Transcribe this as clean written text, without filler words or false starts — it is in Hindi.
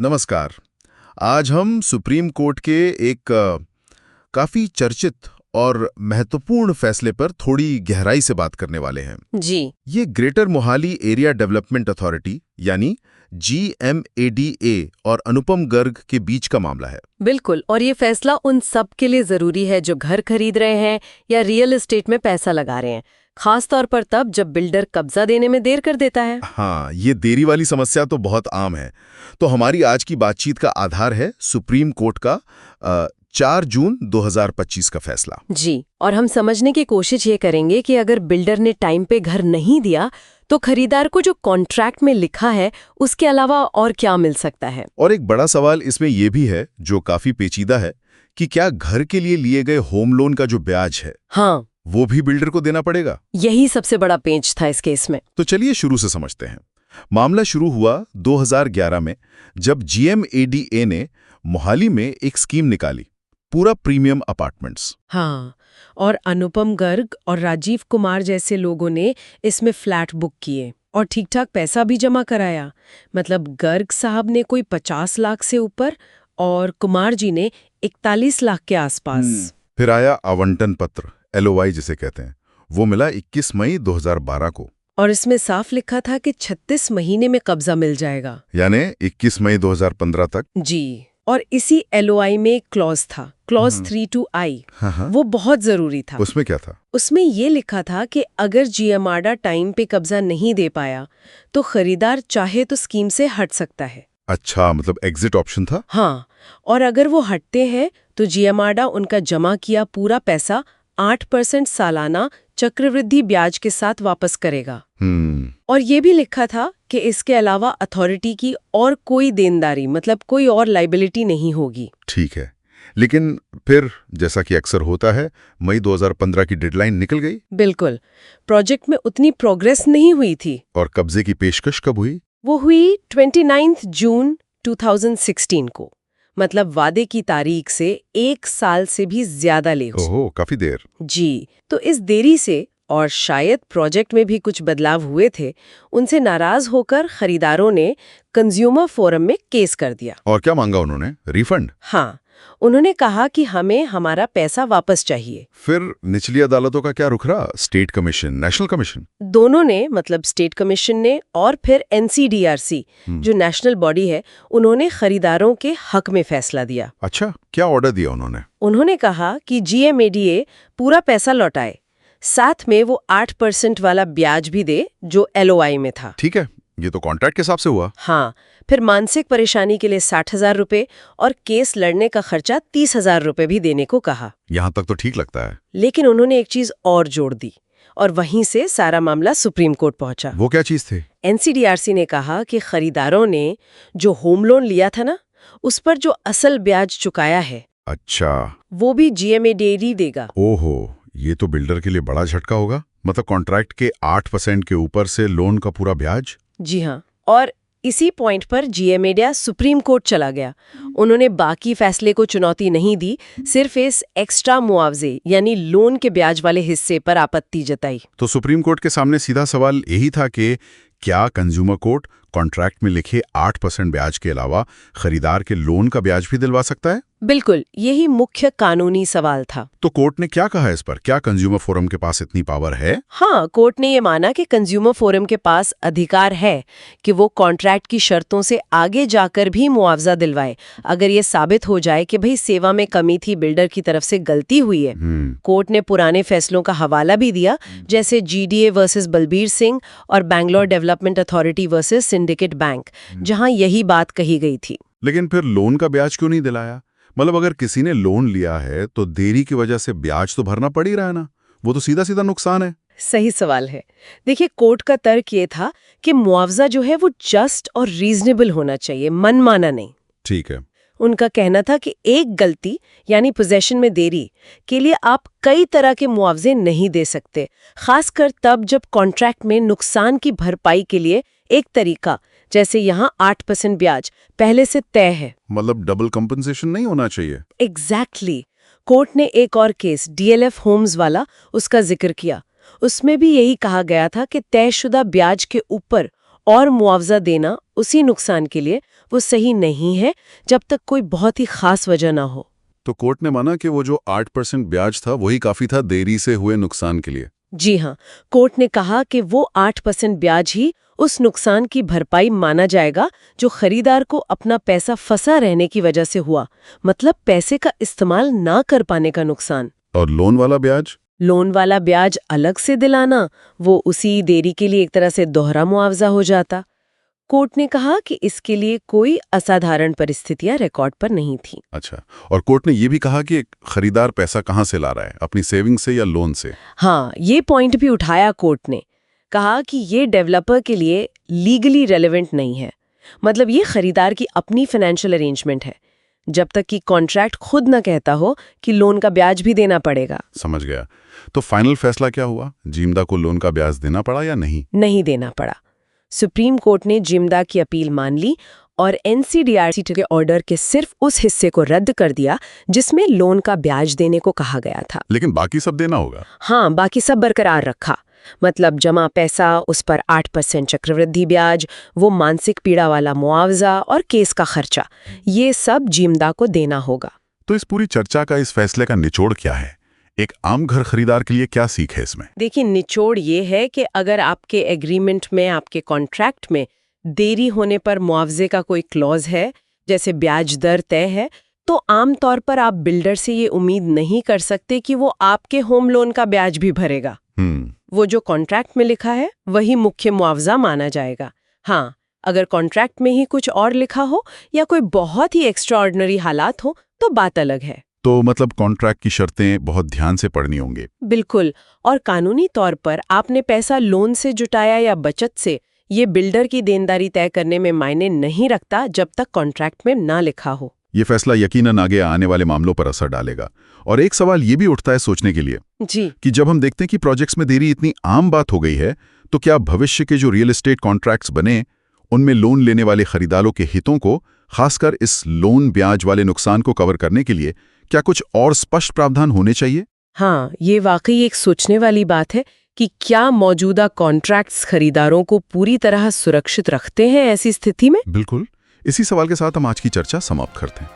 नमस्कार। आज हम सुप्रीम कोर्ट के एक काफी चर्चित और महत्वपूर्ण फैसले पर थोड़ी गहराई से बात करने वाले हैं। जी। ये greater Mohali area development authority यानी GMADA और अनुपम गर्ग के बीच का मामला है। बिल्कुल, और ये फैसला उन सब के लिए जरूरी है जो घर खरीद रहे हैं या रियल एस्टेट में पैसा लगा रहे हैं, खास तौर पर तब जब बिल्डर कब्जा देने में देर कर देता है। हाँ, ये देरी वाली समस्या तो बहुत आम है। तो हमारी आज की बातचीत का आधार है सुप्रीम कोर्ट का 4 जून 2025 का फैसला। जी, और हम समझने की कोशिश ये करेंगे कि अगर बिल्डर ने टाइम पे घर नहीं दिया तो खरीदार को जो कॉन्ट्रैक्ट में लिखा है उसके अलावा और क्या मिल सकता है। और एक बड़ा सवाल इसमें यह भी है, जो काफी पेचीदा है, कि क्या घर के लिए लिए गए होम लोन का जो ब्याज है, हाँ, वो भी बिल्डर को देना पड़ेगा। यही सबसे बड़ा पेंच था इस केस में। तो चलिए शुरू से समझते हैं। मामला शुरू हुआ 2011 में, जब GMADA ने मोहाली में एक स्कीम निकाली, पूरा प्रीमियम अपार्टमेंट्स। हाँ, और अनुपम गर्ग और राजीव कुमार जैसे लोगों ने इसमें फ्लैट बुक किए और ठीक-ठाक पैसा भी जमा कराया। मतलब गर्ग साहब ने कोई 50 लाख से ऊपर और कुमार जी ने 41 लाख के आसपास। फिर आया आवंटन पत्र, LOI जिसे कहते हैं, वो मिला 21 मई 2012 को। और इसमें साफ लिखा था कि 36 महीने में कब्जा मिल जाएगा, यानी 21 मई 2015 तक। जी। और इसी LOI में एक क्लॉज था, क्लॉज 32I। हाँ। वो बहुत जरूरी था। उसमें क्या था? उसमें ये लिखा था कि अगर GMADA टाइम पे कब्जा नहीं दे पाया तो खरीदार चाहे तो स्कीम से हट सकता है। अच्छा, मतलब एग्जिट ऑप्शन था। हाँ, और अगर वो हटते हैं तो GMADA उनका जमा किया पूरा पैसा 8% सालाना चक्रवृद्धि ब्याज के साथ वापस करेगा। और ये भी लिखा था कि इसके अलावा अथॉरिटी की और कोई देनदारी, मतलब कोई और लाइबिलिटी नहीं होगी। ठीक है, लेकिन फिर जैसा कि अक्सर होता है, मई 2015 की डेडलाइन निकल गई। बिल्कुल, प्रोजेक्ट में उतनी प्रोग्रेस नहीं हुई थी। और कब्जे की पेशकश कब हुई? वो हुई 29 जून 2016 को, मतलब वादे की तारीख से 1 साल से भी ज्यादा लेट। ओहो, काफी देर। जी, तो इस देरी से, और शायद प्रोजेक्ट में भी कुछ बदलाव हुए थे, उनसे नाराज होकर खरीदारों ने कंज्यूमर फोरम में केस कर दिया। और क्या मांगा उन्होंने? रिफंड? हाँ, उन्होंने कहा कि हमें हमारा पैसा वापस चाहिए। फिर निचली अदालतों का क्या रुख रहा? State commission, national commission? दोनों ने, मतलब स्टेट कमीशन ने और फिर NCDRC जो नेशनल बॉडी है, उन्होंने खरीदारों के हक में फैसला दिया। अच्छा, क्या ऑर्डर दिया उन्होंने? उन्होंने कहा कि GMADA पूरा पैसा लौटाए, साथ में वो 8% वाला ब्याज भी दे जो LOI में था। ठीक है, ये तो कॉन्ट्रैक्ट के हिसाब से हुआ। हाँ, फिर मानसिक परेशानी के लिए 60,000 रुपए और केस लड़ने का खर्चा 30,000 रुपए भी देने को कहा। यहाँ तक तो ठीक लगता है। लेकिन उन्होंने एक चीज और जोड़ दी, और वहीं से सारा मामला सुप्रीम कोर्ट पहुंचा। वो क्या चीज थी? NCDRC ने कहा कि खरीदारों ने जो होम लोन लिया था ना, उस पर जो असल ब्याज चुकाया है, अच्छा, वो भी GMADA देगा। ओहो, ये तो बिल्डर के लिए बड़ा झटका होगा। मतलब कॉन्ट्रैक्ट के 8% के ऊपर से लोन का पूरा ब्याज। जी हाँ, और इसी पॉइंट पर GMADA सुप्रीम कोर्ट चला गया। उन्होंने बाकी फैसले को चुनौती नहीं दी, सिर्फ इस एक्स्ट्रा मुआवजे यानी लोन के ब्याज वाले हिस्से पर आपत्ति जताई। तो सुप्रीम कोर्ट के सामने सीधा सवाल यही था कि क्या कंज्यूमर कोर्ट कॉन्ट्रैक्ट में लिखे 8% ब्याज के अलावा खरीदार के लोन का ब्याज भी दिलवा सकता है? बिल्कुल, यही मुख्य कानूनी सवाल था। तो कोर्ट ने क्या कहा इस पर? क्या कंज्यूमर फोरम के पास इतनी पावर है? हाँ, कोर्ट ने ये माना कि कंज्यूमर फोरम के पास अधिकार है कि वो कॉन्ट्रैक्ट की शर्तों से आगे जाकर भी मुआवजा दिलवाए, अगर ये साबित हो जाए कि भाई सेवा में कमी थी, बिल्डर की तरफ से गलती हुई है। कोर्ट ने पुराने फैसलों का हवाला भी दिया, जैसे GDA वर्सेस बलबीर सिंह और Bangalore development authority versus syndicate bank, जहां यही बात कही गई थी। लेकिन फिर लोन का ब्याज क्यों नहीं दिलाया? मतलब अगर किसी ने लोन लिया है तो देरी की वजह से ब्याज तो भरना पड़ ही रहा है ना, वो तो सीधा सीधा नुकसान है। सही सवाल है। देखिए, कोर्ट का तर्क ये था कि मुआवजा जो है वो जस्ट और रीजनेबल होना चाहिए, मनमाना नहीं। ठीक है। उनका कहना था कि एक गलती यानी पोजेशन में देरी के लिए आप कई तरह के मुआवजे नहीं दे सकते, खासकर तब जब कॉन्ट्रैक्ट में नुकसान की भरपाई के लिए एक तरीका, जैसे यहाँ 8% ब्याज पहले से तय है। मतलब डबल कंपनसेशन नहीं होना चाहिए। एग्जैक्टली। कोर्ट ने एक और केस DLF होम्स वाला, उसका जिक्र किया। उसमें भी यही कहा गया था कि तयशुदा ब्याज के ऊपर और मुआवजा देना उसी नुकसान के लिए वो सही नहीं है जब तक कोई बहुत ही खास वजह ना हो। तो कोर्ट ने माना कि वो जो 8% ब्याज था वही काफी था देरी से हुए नुकसान के लिए। जी हाँ, कोर्ट ने कहा कि वो 8% ब्याज ही उस नुकसान की भरपाई माना जाएगा जो खरीदार को अपना पैसा फंसा रहने की वजह से हुआ, मतलब पैसे का इस्तेमाल ना कर पाने का नुकसान। और लोन वाला ब्याज? लोन वाला ब्याज अलग से दिलाना, वो उसी देरी के लिए एक तरह से दोहरा मुआवजा हो जाता। कोर्ट ने कहा कि इसके लिए कोई असाधारण परिस्थितियां रिकॉर्ड पर नहीं थीं। अच्छा, और कोर्ट ने ये भी कहा कि खरीदार पैसा कहाँ से ला रहा है, अपनी सेविंग से या लोन से? हाँ, ये पॉइंट भी उठाया कोर्ट ने। कहा कि ये डेवलपर के लिए लीगली रेलेवेंट नहीं है, मतलब ये खरीदार की अपनी फाइनेंशियल अरेंजमेंट है, जब तक कि कॉन्ट्रैक्ट खुद न कहता हो कि लोन का ब्याज भी देना पड़ेगा। समझ गया। तो फाइनल फैसला क्या हुआ? जिम्दा को लोन का ब्याज देना पड़ा या नहीं? नहीं देना पड़ा। सुप्रीम कोर्ट ने जिम्दा की अपील मान ली और एनसीडीआरसी के ऑर्डर के सिर्फ उस हिस्से को रद्द कर दिया जिसमें लोन का ब्याज देने को कहा गया था। लेकिन बाकी सब देना होगा? हाँ, बाकी सब बरकरार रखा, मतलब जमा पैसा, उस पर 8% चक्रवृद्धि ब्याज, वो मानसिक पीड़ा वाला मुआवजा और केस का खर्चा, ये सब जिम्दा को देना होगा। तो इस पूरी चर्चा का, इस फैसले का निचोड़ क्या है? एक आम घर खरीदार के लिए क्या सीख है इसमें? देखिए, निचोड़ ये है कि अगर आपके एग्रीमेंट में, आपके कॉन्ट्रैक्ट में देरी होने पर मुआवजे का कोई क्लॉज है, जैसे ब्याज दर तय है, तो आमतौर पर आप बिल्डर से ये उम्मीद नहीं कर सकते कि वो आपके होम लोन का ब्याज भी भरेगा। वो जो कॉन्ट्रैक्ट में लिखा है वही मुख्य मुआवजा माना जाएगा। हाँ, अगर कॉन्ट्रैक्ट में ही कुछ और लिखा हो या कोई बहुत ही एक्स्ट्राऑर्डिनरी हालात हो तो बात अलग है। तो मतलब कॉन्ट्रैक्ट की शर्तें बहुत ध्यान से पढ़नी होंगे। बिल्कुल, और कानूनी तौर पर आपने पैसा लोन से जुटाया या बचत से, ये बिल्डर की देनदारी तय करने में मायने नहीं रखता जब तक कॉन्ट्रैक्ट में ना लिखा हो। ये फैसला यकीनन आगे आने वाले मामलों पर असर डालेगा। और एक सवाल ये भी उठता है सोचने के लिए जी, कि जब हम देखते हैं कि प्रोजेक्ट्स में देरी इतनी आम बात हो गई है, तो क्या भविष्य के जो रियल एस्टेट कॉन्ट्रैक्ट्स बने उनमें लोन लेने वाले खरीदारों के हितों को, खासकर इस लोन ब्याज वाले नुकसान को कवर करने के लिए, क्या कुछ और स्पष्ट प्रावधान होने चाहिए? हाँ, ये वाकई एक सोचने वाली बात है कि क्या मौजूदा कॉन्ट्रैक्ट्स खरीदारों को पूरी तरह सुरक्षित रखते हैं ऐसी स्थिति में। बिल्कुल, इसी सवाल के साथ हम आज की चर्चा समाप्त करते हैं।